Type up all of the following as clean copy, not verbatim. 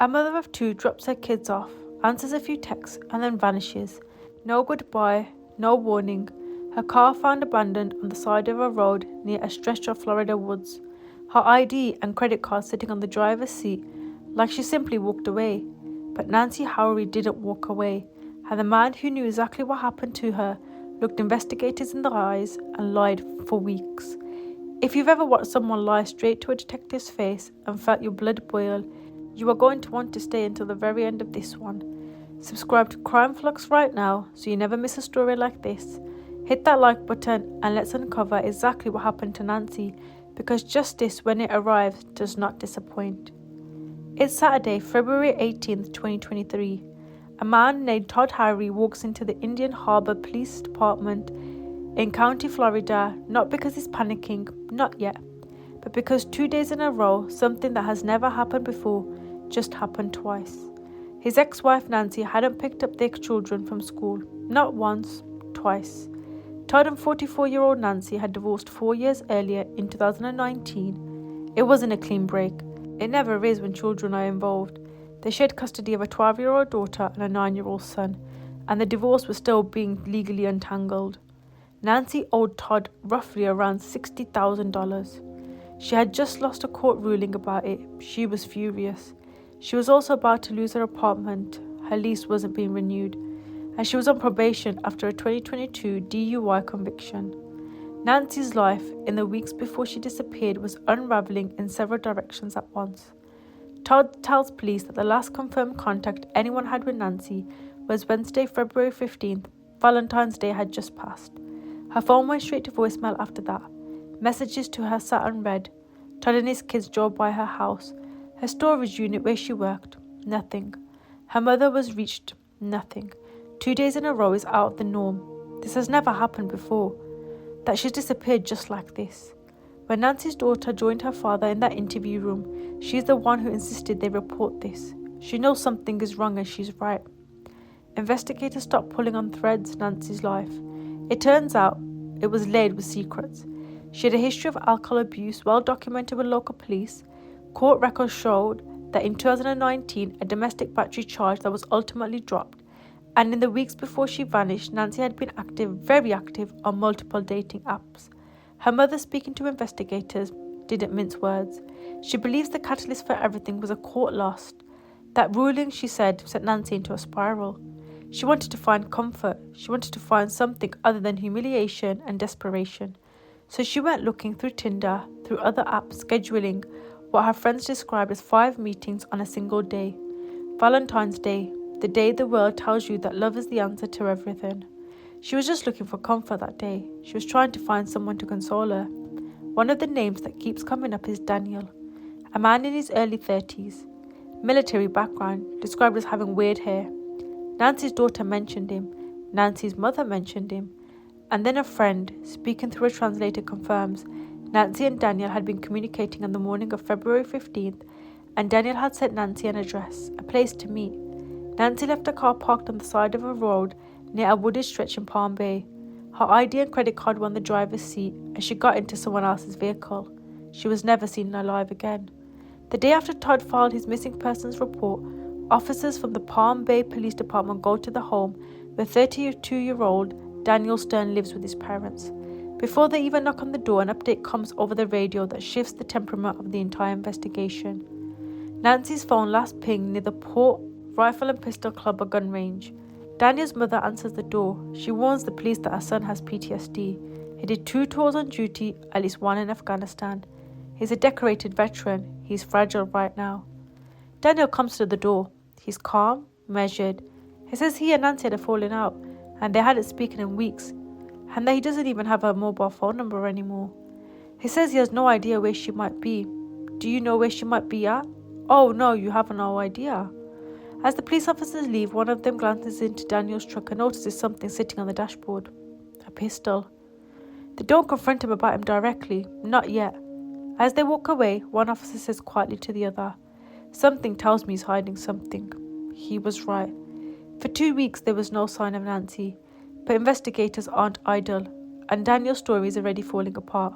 A mother of two drops her kids off, answers a few texts, and then vanishes. No goodbye, no warning. Her car found abandoned on the side of a road near a stretch of Florida woods. Her ID and credit card sitting on the driver's seat, like she simply walked away. But Nancy Howery didn't walk away, and the man who knew exactly what happened to her looked investigators in the eyes and lied for weeks. If you've ever watched someone lie straight to a detective's face and felt your blood boil, you are going to want to stay until the very end of this one. Subscribe to Crime Flux right now so you never miss a story like this. Hit that like button and let's uncover exactly what happened to Nancy, because justice, when it arrives, does not disappoint. It's Saturday, February 18th, 2023. A man named Todd Howery walks into the Indian Harbor Police Department in County Florida, not because he's panicking, not yet, but because 2 days in a row, something that has never happened before just happened twice. His ex-wife Nancy hadn't picked up their children from school, not once, twice. Todd and 44-year-old Nancy had divorced 4 years earlier in 2019. It wasn't a clean break. It never is when children are involved. They shared custody of a 12-year-old daughter and a 9-year-old son, and the divorce was still being legally untangled. Nancy owed Todd roughly around $60,000. She had just lost a court ruling about it. She was furious. She was also about to lose her apartment. Her lease wasn't being renewed, and she was on probation after a 2022 DUI conviction. Nancy's life, in the weeks before she disappeared, was unraveling in several directions at once. Todd tells police that the last confirmed contact anyone had with Nancy was Wednesday, February 15th. Valentine's Day had just passed. Her phone went straight to voicemail after that. Messages to her sat unread. Todd and his kids drove by her house. Her storage unit where she worked, nothing. Her mother was reached, nothing. 2 days in a row is out of the norm. This has never happened before. That she's disappeared just like this. When Nancy's daughter joined her father in that interview room, she's the one who insisted they report this. She knows something is wrong and she's right. Investigators stopped pulling on threads Nancy's life. It turns out it was laid with secrets. She had a history of alcohol abuse well documented with local police. Court records showed that in 2019, a domestic battery charge that was ultimately dropped. And in the weeks before she vanished, Nancy had been active, very active, on multiple dating apps. Her mother, speaking to investigators, didn't mince words. She believes the catalyst for everything was a court loss. That ruling, she said, sent Nancy into a spiral. She wanted to find comfort. She wanted to find something other than humiliation and desperation. So she went looking through Tinder, through other apps, scheduling what her friends described as 5 meetings on a single day. Valentine's Day, the day the world tells you that love is the answer to everything. She was just looking for comfort that day. She was trying to find someone to console her. One of the names that keeps coming up is Daniel, a man in his early 30s. Military background, described as having weird hair. Nancy's daughter mentioned him. Nancy's mother mentioned him. And then a friend, speaking through a translator, confirms Nancy and Daniel had been communicating on the morning of February 15th, and Daniel had sent Nancy an address, a place to meet. Nancy left her car parked on the side of a road near a wooded stretch in Palm Bay. Her ID and credit card were on the driver's seat, and she got into someone else's vehicle. She was never seen alive again. The day after Todd filed his missing persons report, officers from the Palm Bay Police Department go to the home where 32-year-old Daniel Stern lives with his parents. Before they even knock on the door, an update comes over the radio that shifts the temperament of the entire investigation. Nancy's phone last pinged near the Port Rifle and Pistol Club, a gun range. Daniel's mother answers the door. She warns the police that her son has PTSD. He did 2 tours on duty, at least 1 in Afghanistan. He's a decorated veteran. He's fragile right now. Daniel comes to the door. He's calm, measured. He says he and Nancy had fallen out, and they hadn't spoken in weeks, and that he doesn't even have her mobile phone number anymore. He says he has no idea where she might be. Do you know where she might be at? Oh no, you have no idea. As the police officers leave, one of them glances into Daniel's truck and notices something sitting on the dashboard. A pistol. They don't confront him about him directly, not yet. As they walk away, one officer says quietly to the other, "Something tells me he's hiding something." He was right. For 2 weeks there was no sign of Nancy, but investigators aren't idle, and Daniel's story is already falling apart.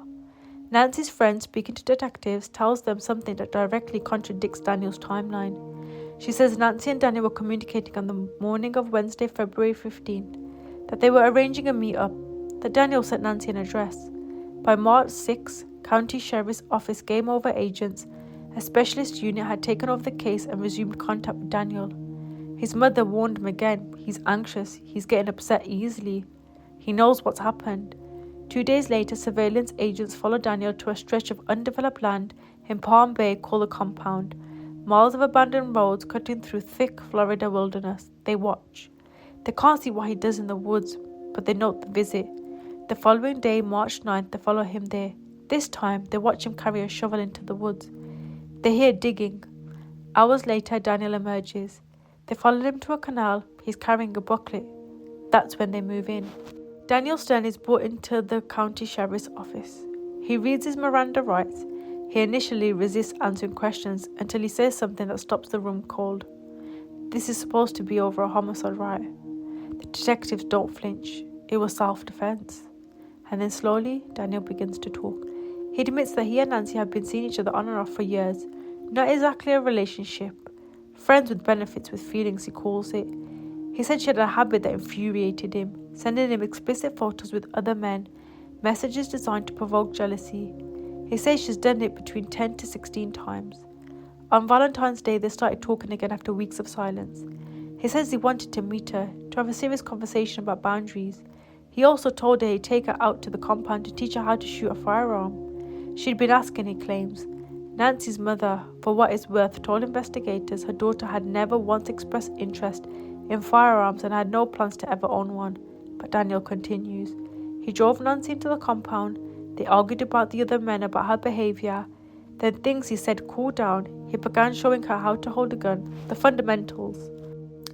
Nancy's friend, speaking to detectives, tells them something that directly contradicts Daniel's timeline. She says Nancy and Daniel were communicating on the morning of Wednesday, February 15, that they were arranging a meet-up, that Daniel sent Nancy an address. By March 6, County Sheriff's Office Game Over agents, a specialist unit, had taken over the case and resumed contact with Daniel. His mother warned him again. He's anxious. He's getting upset easily. He knows what's happened. 2 days later, surveillance agents followed Daniel to a stretch of undeveloped land in Palm Bay called the Compound. Miles of abandoned roads cutting through thick Florida wilderness. They watch. They can't see what he does in the woods, but they note the visit. The following day, March 9th, they follow him there. This time, they watch him carry a shovel into the woods. They hear digging. Hours later, Daniel emerges. They follow him to a canal. He's carrying a booklet. That's when they move in. Daniel Stern is brought into the county sheriff's office. He reads his Miranda rights. He initially resists answering questions until he says something that stops the room cold. This is supposed to be over a homicide, right? The detectives don't flinch. It was self-defense. And then slowly, Daniel begins to talk. He admits that he and Nancy have been seeing each other on and off for years. Not exactly a relationship. Friends with benefits, with feelings, he calls it. He said she had a habit that infuriated him, sending him explicit photos with other men, messages designed to provoke jealousy. He says she's done it between 10 to 16 times. On Valentine's Day, they started talking again after weeks of silence. He says he wanted to meet her, to have a serious conversation about boundaries. He also told her he'd take her out to the compound to teach her how to shoot a firearm. She'd been asking, he claims. Nancy's mother, for what it's worth, told investigators her daughter had never once expressed interest in firearms and had no plans to ever own one. But Daniel continues. He drove Nancy into the compound. They argued about the other men, about her behaviour. Then things, he said, cooled down. He began showing her how to hold a gun, the fundamentals.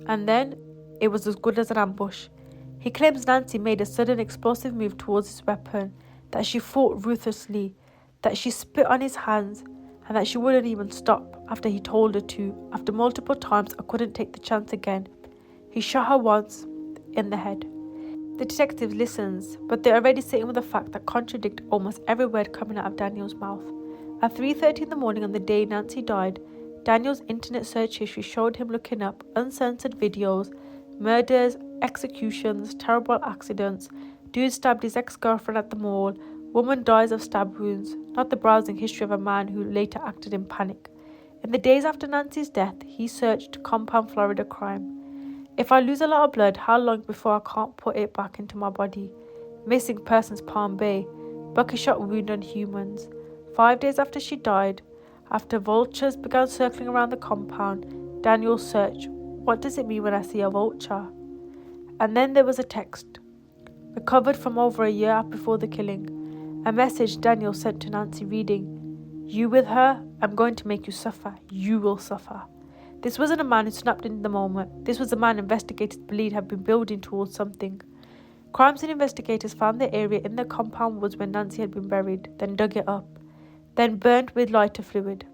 And then it was as good as an ambush. He claims Nancy made a sudden explosive move towards his weapon, that she fought ruthlessly, that she spit on his hands, and that she wouldn't even stop after he told her to. After multiple times, I couldn't take the chance again. He shot her once in the head. The detective listens, but they're already sitting with the fact that contradict almost every word coming out of Daniel's mouth. At 3:30 in the morning on the day Nancy died, Daniel's internet search history showed him looking up uncensored videos, murders, executions, terrible accidents, dude stabbed his ex-girlfriend at the mall, woman dies of stab wounds, not the browsing history of a man who later acted in panic. In the days after Nancy's death, he searched Compound Florida crime. If I lose a lot of blood, how long before I can't put it back into my body? Missing persons Palm Bay, bucket shot wound on humans. 5 days after she died, after vultures began circling around the compound, Daniel searched, what does it mean when I see a vulture? And then there was a text, recovered from over a year before the killing. A message Daniel sent to Nancy reading, you with her, I'm going to make you suffer. You will suffer. This wasn't a man who snapped in the moment. This was a man investigators believed had been building towards something. Crime scene investigators found the area in the compound woods where Nancy had been buried, then dug it up, then burnt with lighter fluid.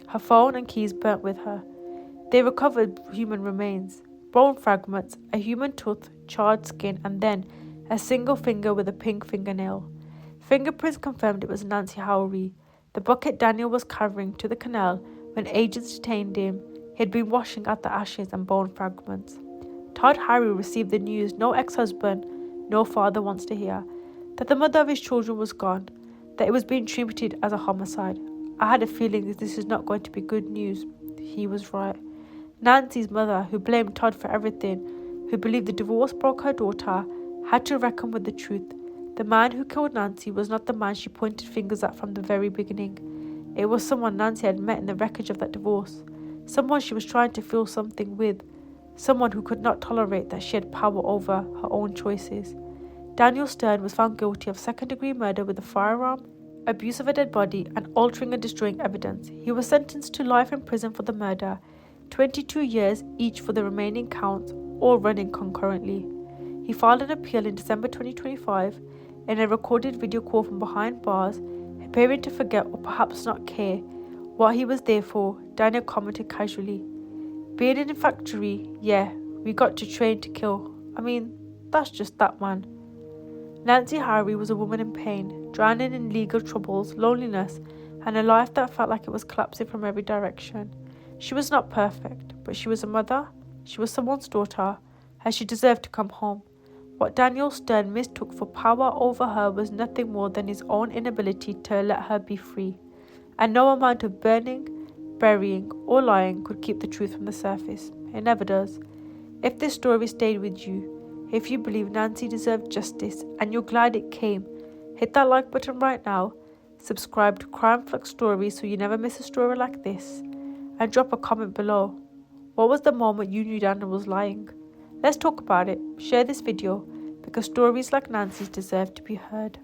Her phone and keys burnt with her. They recovered human remains, bone fragments, a human tooth, charred skin, and then a single finger with a pink fingernail. Fingerprints confirmed it was Nancy Howry. The bucket Daniel was carrying to the canal when agents detained him. He had been washing out the ashes and bone fragments. Todd Harry received the news no ex-husband, no father wants to hear, that the mother of his children was gone, that it was being treated as a homicide. I had a feeling that this is not going to be good news. He was right. Nancy's mother, who blamed Todd for everything, who believed the divorce broke her daughter, had to reckon with the truth. The man who killed Nancy was not the man she pointed fingers at from the very beginning. It was someone Nancy had met in the wreckage of that divorce. Someone she was trying to feel something with. Someone who could not tolerate that she had power over her own choices. Daniel Stern was found guilty of second-degree murder with a firearm, abuse of a dead body, and altering and destroying evidence. He was sentenced to life in prison for the murder, 22 years each for the remaining counts, all running concurrently. He filed an appeal in December 2025 in a recorded video call from behind bars, appearing to forget or perhaps not care what he was there for. Daniel commented casually, being in a factory, yeah, we got to train to kill. I mean, that's just that man. Nancy Howry was a woman in pain, drowning in legal troubles, loneliness, and a life that felt like it was collapsing from every direction. She was not perfect, but she was a mother, she was someone's daughter, and she deserved to come home. What Daniel Stern mistook for power over her was nothing more than his own inability to let her be free, and no amount of burning, burying, or lying could keep the truth from the surface. It never does. If this story stayed with you, if you believe Nancy deserved justice and you're glad it came, hit that like button right now, subscribe to Crime Flux Stories so you never miss a story like this, and drop a comment below. What was the moment you knew Daniel was lying? Let's talk about it. Share this video because stories like Nancy's deserve to be heard.